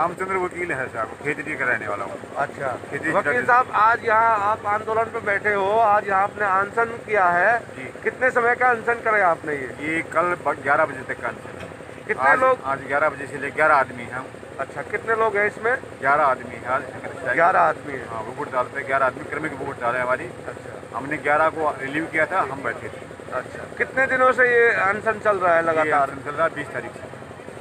रामचंद्र वकील है साहब, खेतड़ी का रहने वाला हूँ। अच्छा खेती वकील साहब, आज यहाँ आप आंदोलन पे बैठे हो, आज यहाँ आपने अनशन किया है। जी। कितने समय का अनशन करा आपने ये कल 11 बजे तक का अनशन है। कितने लोग? आज 11 बजे से ले 11 आदमी हैं। अच्छा, कितने लोग हैं इसमें? 11 आदमी है आज। 11 आदमी है। हाँ, वोट डालते 11 आदमी, क्रमिक वोट डाले हमारी। अच्छा हमने 11 को रिलीव किया था, हम बैठे थे। अच्छा, कितने दिनों से ये अनशन चल रहा है ये लगातार? अनशन चल रहा है 20 तारीख से।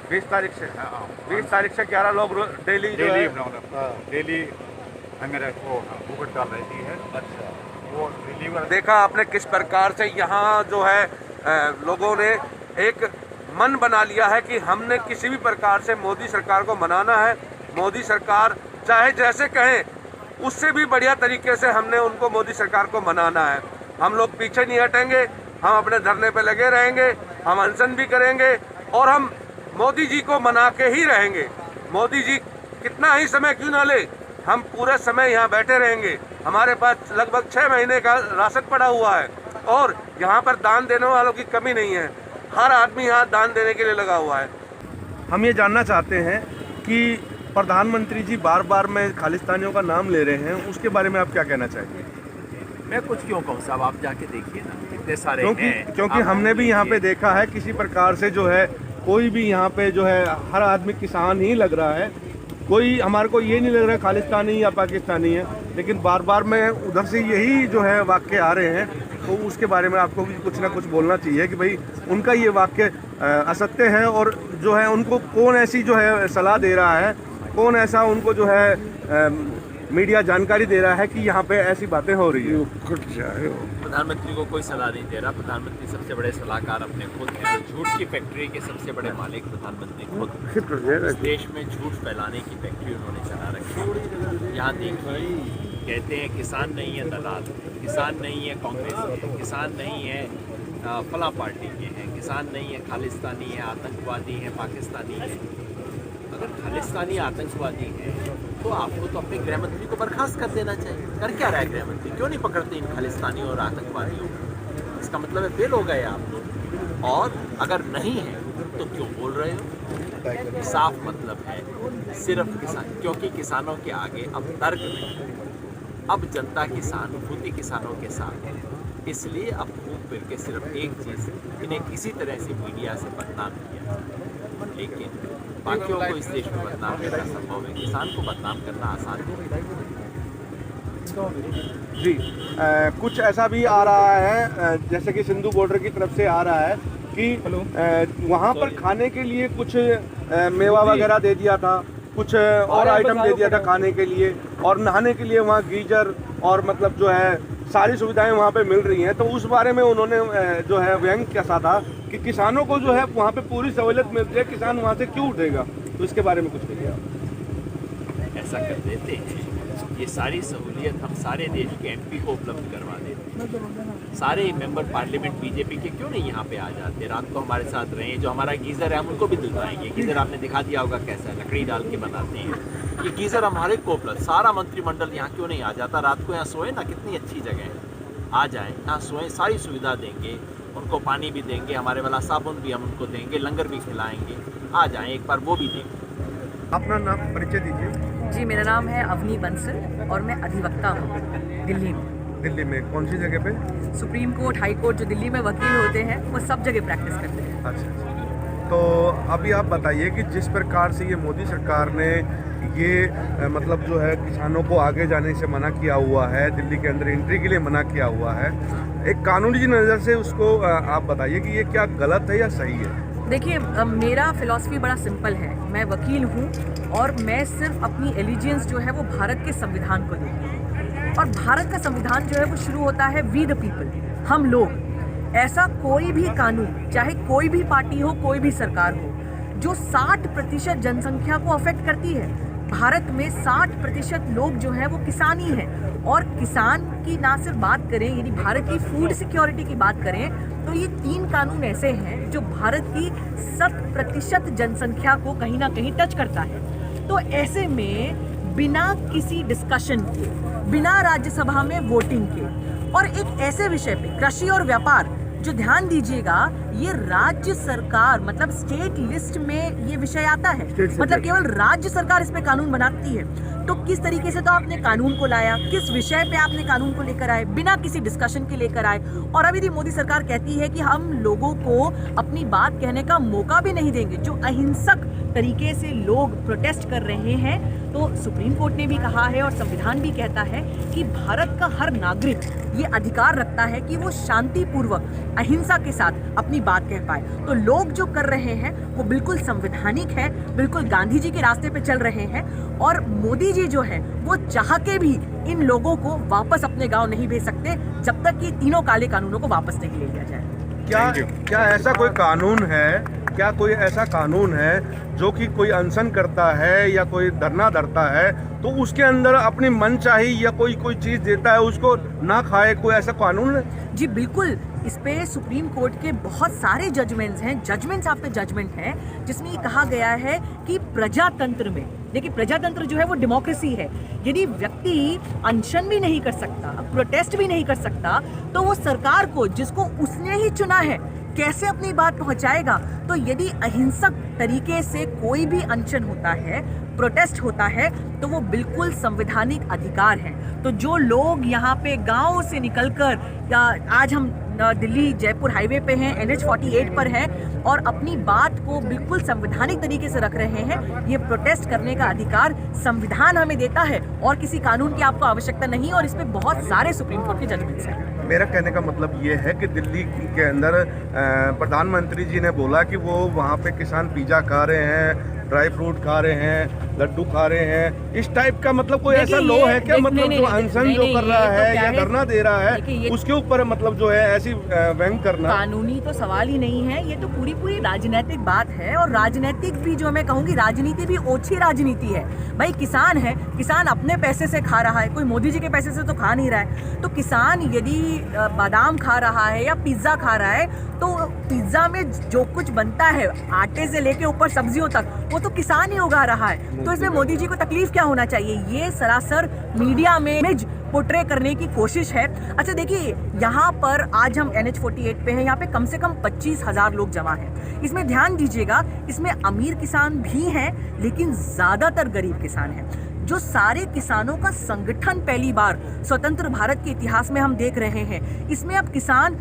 20 तारीख से? हाँ, 20 तारीख से 11 लोग डेली डेली हमें वो वोट डाल रही है। अच्छा, वो रिलीव देखा आपने किस प्रकार से यहाँ जो है लोगों ने एक मन बना लिया है कि हमने किसी भी प्रकार से मोदी सरकार को मनाना है। मोदी सरकार चाहे जैसे कहें, उससे भी बढ़िया तरीके से हमने उनको मोदी सरकार को मनाना है। हम लोग पीछे नहीं हटेंगे, हम अपने धरने पे लगे रहेंगे, हम अनशन भी करेंगे और हम मोदी जी को मना के ही रहेंगे। मोदी जी कितना ही समय क्यों ना ले, हम पूरे समय यहाँ बैठे रहेंगे। हमारे पास लगभग 6 महीने का राशन पड़ा हुआ है और यहाँ पर दान देने वालों की कमी नहीं है। हर आदमी यहाँ दान देने के लिए लगा हुआ है। हम ये जानना चाहते हैं कि प्रधानमंत्री जी बार बार में खालिस्तानियों का नाम ले रहे हैं, उसके बारे में आप क्या कहना चाहेंगे? मैं कुछ क्यों कहूँ साहब, आप जाके देखिए ना, कितने सारे क्योंकि हमने भी यहाँ पे देखा है किसी प्रकार से जो है कोई भी यहाँ पे जो है हर आदमी किसान ही लग रहा है। कोई हमारे को ये नहीं लग रहा है खालिस्तानी या पाकिस्तानी है, लेकिन बार बार में उधर से यही जो है वाक्य आ रहे हैं। तो उसके बारे में आपको भी कुछ ना कुछ बोलना चाहिए कि भाई उनका ये वाक्य असत्य है और जो है उनको कौन ऐसी जो है सलाह दे रहा है, कौन ऐसा उनको जो है मीडिया जानकारी दे रहा है कि यहाँ पे ऐसी बातें हो रही है। प्रधानमंत्री को कोई सलाह नहीं दे रहा। प्रधानमंत्री सबसे बड़े सलाहकार अपने खुद हैं। झूठ की फैक्ट्री के सबसे बड़े मालिक प्रधानमंत्री खुद। इस देश में झूठ फैलाने की फैक्ट्री उन्होंने चला रखी है। यहाँ देखिए, कहते हैं किसान नहीं है दलाल, किसान नहीं है कांग्रेस, किसान नहीं है फला पार्टी के हैं, किसान नहीं है खालिस्तानी है, आतंकवादी है, पाकिस्तानी है। अगर खालिस्तानी आतंकवादी है तो आपको तो अपने गृह मंत्री को बर्खास्त कर देना चाहिए। कर क्या रहा है गृह मंत्री? क्यों नहीं पकड़ते इन खालिस्तानियों और आतंकवादियों को? इसका मतलब है फेल हो गए आप लोग। और अगर नहीं है तो क्यों बोल रहे हो? साफ मतलब है सिर्फ किसान, क्योंकि किसानों के आगे अब तर्क नहीं, अब जनता किसान खुद किसानों के साथ है। इसलिए अब घूम फिर के सिर्फ एक चीज़, इन्हें किसी तरह से मीडिया से बदनाम किया, लेकिन बाकियों को इस देश में बदनाम करना संभव है, किसान को बदनाम करना आसान नहीं। जी, कुछ ऐसा भी आ रहा है जैसे कि सिंधु बॉर्डर की तरफ से आ रहा है कि वहाँ पर खाने के लिए कुछ मेवा वगैरह दे दिया था, कुछ और आइटम दे दिया था खाने के लिए, और नहाने के लिए वहाँ गीजर और मतलब जो है सारी सुविधाएं वहाँ पे मिल रही हैं। तो उस बारे में उन्होंने जो है व्यंग कैसा था कि किसानों को जो है वहाँ पे पूरी सहूलियत मिलती है, किसान वहाँ से क्यों उठेगा? तो इसके बारे में कुछ कहिए आप। ऐसा कर देते हैं, ये सारी सहूलियत हम सारे देश के एमपी को उपलब्ध करवा देते हैं। सारे मेंबर पार्लियामेंट बीजेपी के क्यों नहीं यहाँ पे आ जाते? रात को हमारे साथ रहे। जो हमारा गीज़र है हम उनको भी दिलवाएंगे। गीज़र आपने दिखा दिया होगा कैसा है, लकड़ी डाल के बनाते हैं। ये गीज़र हमारे को उपलब्ध, सारा मंत्रिमंडल यहाँ क्यों नहीं आ जाता? रात को यहाँ सोए ना, कितनी अच्छी जगह है, आ जाएँ यहाँ सोएं, सारी सुविधा देंगे, उनको पानी भी देंगे, हमारे वाला साबुन भी हम उनको देंगे, लंगर भी खिलाएंगे। आ जाएँ एक बार, वो भी देंगे। अपना नाम परिचय दीजिए। जी, मेरा नाम है अवनी बंसल और मैं अधिवक्ता हूँ दिल्ली में। दिल्ली में कौन सी जगह पे? सुप्रीम कोर्ट, हाई कोर्ट, जो दिल्ली में वकील होते हैं वो सब जगह प्रैक्टिस करते हैं। अच्छा, तो अभी आप बताइए कि जिस प्रकार से ये मोदी सरकार ने ये मतलब जो है किसानों को आगे जाने से मना किया हुआ है, दिल्ली के अंदर एंट्री के लिए मना किया हुआ है, एक कानूनी नज़र से उसको आप बताइए कि ये क्या गलत है या सही है? देखिए, मेरा फिलॉसफी बड़ा सिंपल है। मैं वकील हूँ और मैं सिर्फ अपनी एलिजियंस जो है वो भारत के संविधान को देती हूँ। और भारत का संविधान जो है वो शुरू होता है वी द पीपल, हम लोग। ऐसा कोई भी कानून, चाहे कोई भी पार्टी हो, कोई भी सरकार हो, जो 60% जनसंख्या को अफेक्ट करती है। भारत में 60% लोग जो हैं वो किसान ही हैं। और किसान की ना सिर्फ बात करें, यानी भारत की फूड सिक्योरिटी की बात करें, तो ये 3 कानून ऐसे हैं जो भारत की 100% जनसंख्या को कहीं ना कहीं टच करता है। तो ऐसे में बिना किसी डिस्कशन के, बिना राज्यसभा में वोटिंग के, और एक ऐसे विषय पे कृषि और व्यापार, जो ध्यान दीजिएगा ये राज्य सरकार मतलब स्टेट लिस्ट में ये विषय आता है, मतलब केवल राज्य सरकार इस पे कानून बनाती है। तो किस तरीके से तो आपने कानून को लाया, किस विषय पे आपने कानून को लेकर आए, बिना किसी डिस्कशन के लेकर आए। और अभी भी मोदी सरकार कहती है कि हम लोगों को अपनी बात कहने का मौका भी नहीं देंगे। जो अहिंसक तरीके से लोग प्रोटेस्ट कर रहे हैं, तो सुप्रीम कोर्ट ने भी कहा है और संविधान भी कहता है कि भारत का हर नागरिक ये अधिकार रखता है कि वो शांतिपूर्वक अहिंसा के साथ अपनी बात कह पाए। तो लोग जो कर रहे हैं वो बिल्कुल संवैधानिक है, बिल्कुल गांधी जी के रास्ते पे चल रहे हैं। और मोदी जी जो है वो चाह के भी इन लोगों को वापस अपने गांव नहीं भेज सकते जब तक कि तीनों काले कानूनों को वापस नहीं ले लिया जाए। क्या ऐसा कोई कानून है, क्या कोई ऐसा कानून है जो कि कोई अनशन करता है या कोई धरना धरता है तो उसके अंदर अपनी मनचाही या कोई चीज देता है उसको ना खाए, कोई ऐसा कानून है? जी बिल्कुल, इस पे सुप्रीम कोर्ट के बहुत सारे जजमेंट्स हैं, जजमेंट्स आफ्टर जजमेंट हैं, जिसमें ये कहा गया है कि प्रजातंत्र में, देखिए प्रजातंत्र जो है वो डेमोक्रेसी है, यदि व्यक्ति अनशन भी नहीं कर सकता, प्रोटेस्ट भी नहीं कर सकता, तो वो सरकार को जिसको उसने ही चुना है कैसे अपनी बात पहुंचाएगा। तो यदि अहिंसक तरीके से कोई भी अनशन होता है, प्रोटेस्ट होता है, तो वो बिल्कुल संवैधानिक अधिकार है। तो जो लोग यहाँ पे गांव से निकलकर, आज हम दिल्ली जयपुर हाईवे पे हैं, NH-48 पर हैं और अपनी बात को बिल्कुल संवैधानिक तरीके से रख रहे हैं, ये प्रोटेस्ट करने का अधिकार संविधान हमें देता है और किसी कानून की आपको आवश्यकता नहीं। और इसमें बहुत सारे सुप्रीम कोर्ट के जजमेंट्स हैं। मेरा कहने का मतलब ये है कि दिल्ली के अंदर प्रधानमंत्री जी ने बोला कि वो वहाँ पे किसान पिज़्ज़ा खा रहे हैं, ड्राई फ्रूट खा रहे हैं, लड्डू खा रहे हैं, इस टाइप का मतलब कोई ऐसा लो है क्या? मतलब जो अनशन जो कर रहा है या धरना दे रहा है उसके ऊपर मतलब जो है ऐसी व्यंग करना कानूनी तो सवाल ही नहीं है, ये तो पूरी राजनीतिक बात है। और राजनीतिक भी जो मैं कहूँगी, राजनीति भी ओछी राजनीति है। भाई किसान है, किसान अपने पैसे से खा रहा है, कोई मोदी जी के पैसे से तो खा नहीं रहा है। तो किसान यदि बादाम खा रहा है या पिज्ज़ा खा रहा है, तो पिज्ज़ा में जो कुछ बनता है आटे से लेके ऊपर सब्जियों तक, वो तो किसान ही उगा रहा है। तो इसमें मोदी जी को तकलीफ क्या होना चाहिए? ये सरासर मीडिया में इमेज पोर्ट्रे करने की कोशिश है। अच्छा देखिए, यहाँ पर आज हम NH-48 पे हैं, यहाँ पे कम से कम 25,000 लोग जमा हैं। इसमें ध्यान दीजिएगा, इसमें अमीर किसान भी हैं लेकिन ज़्यादातर गरीब किसान हैं। जो सारे किसानों का संगठन पहली बार स्वतंत्र भारत के इतिहास में हम देख रहे हैं। इसमें अब किसान,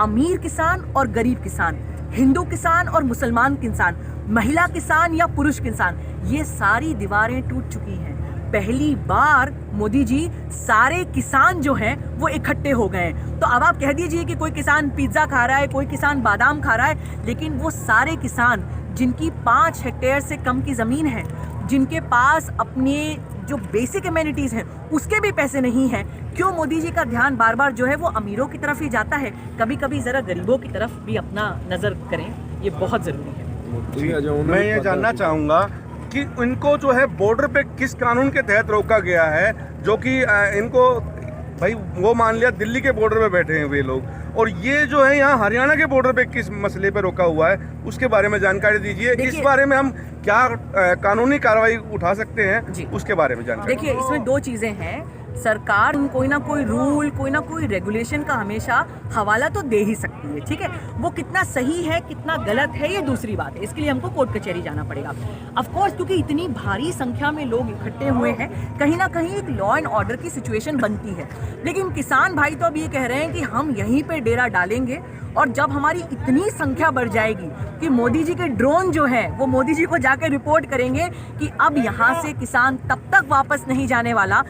अमीर किसान और गरीब किसान, हिंदू किसान और मुसलमान किसान, महिला किसान या पुरुष किसान, ये सारी दीवारें टूट चुकी हैं। पहली बार मोदी जी सारे किसान जो हैं वो इकट्ठे हो गए हैं। तो अब आप कह दीजिए कि कोई किसान पिज्ज़ा खा रहा है, कोई किसान बादाम खा रहा है, लेकिन वो सारे किसान जिनकी 5 हेक्टेयर से कम की ज़मीन है, जिनके पास अपने जो बेसिक एमेनिटीज़ हैं उसके भी पैसे नहीं हैं, क्यों मोदी जी का ध्यान बार बार जो है वो अमीरों की तरफ ही जाता है? कभी कभी ज़रा गरीबों की तरफ भी अपना नज़र करें, ये बहुत ज़रूरी है। मैं ये जानना चाहूँगा कि इनको जो है बॉर्डर पे किस कानून के तहत रोका गया है, जो कि इनको, भाई वो मान लिया दिल्ली के बॉर्डर पे बैठे हैं वे लोग, और ये जो है यहाँ हरियाणा के बॉर्डर पे किस मसले पे रोका हुआ है, उसके बारे में जानकारी दीजिए। इस बारे में हम क्या कानूनी कार्रवाई उठा सकते हैं, उसके बारे में जानकारी। देखिए, इसमें 2 चीज़ें हैं। सरकार कोई ना कोई रूल, कोई ना कोई रेगुलेशन का हमेशा हवाला तो दे ही सकती है, ठीक है। वो कितना सही है, कितना गलत है, ये दूसरी बात है। इसके लिए हमको कोर्ट कचहरी जाना पड़ेगा ऑफ कोर्स, क्योंकि इतनी भारी संख्या में लोग इकट्ठे हुए हैं, कहीं ना कहीं एक लॉ एंड ऑर्डर की सिचुएशन बनती है। लेकिन किसान भाई तो अब ये कह रहे हैं कि हम यहीं पे डेरा डालेंगे, और जब हमारी इतनी संख्या बढ़ जाएगी कि मोदी जी के ड्रोन जो है वो मोदी जी को जाकर रिपोर्ट करेंगे कि अब यहाँ से किसान तब तक वापस नहीं जाने वाला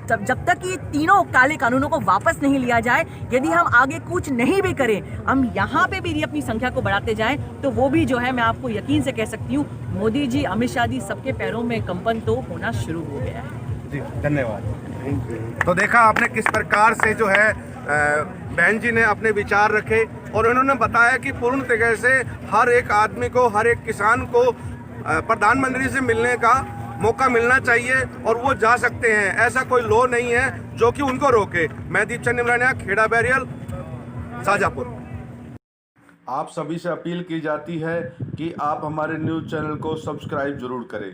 जब तक ये तीनों काले कानूनों को वापस नहीं लिया जाए। यदि हम आगे कुछ नहीं भी करें, हम यहाँ पे भी अपनी संख्या को बढ़ाते जाएं, तो वो भी जो है मैं आपको यकीन से कह सकती हूँ, मोदी जी, अमित शाह जी, सबके पैरों में कंपन तो होना शुरू हो गया है। जी धन्यवाद। तो देखा आपने किस प्रकार से जो है बहन जी ने अपने विचार रखे, और उन्होंने बताया कि पूर्ण तरह से हर एक आदमी को, हर एक किसान को प्रधानमंत्री से मिलने का मौका मिलना चाहिए और वो जा सकते हैं। ऐसा कोई लॉ नहीं है जो कि उनको रोके। मैं दीपचंद निमरानिया, खेड़ा बैरियल, शाजापुर। आप सभी से अपील की जाती है कि आप हमारे न्यूज़ चैनल को सब्सक्राइब जरूर करें।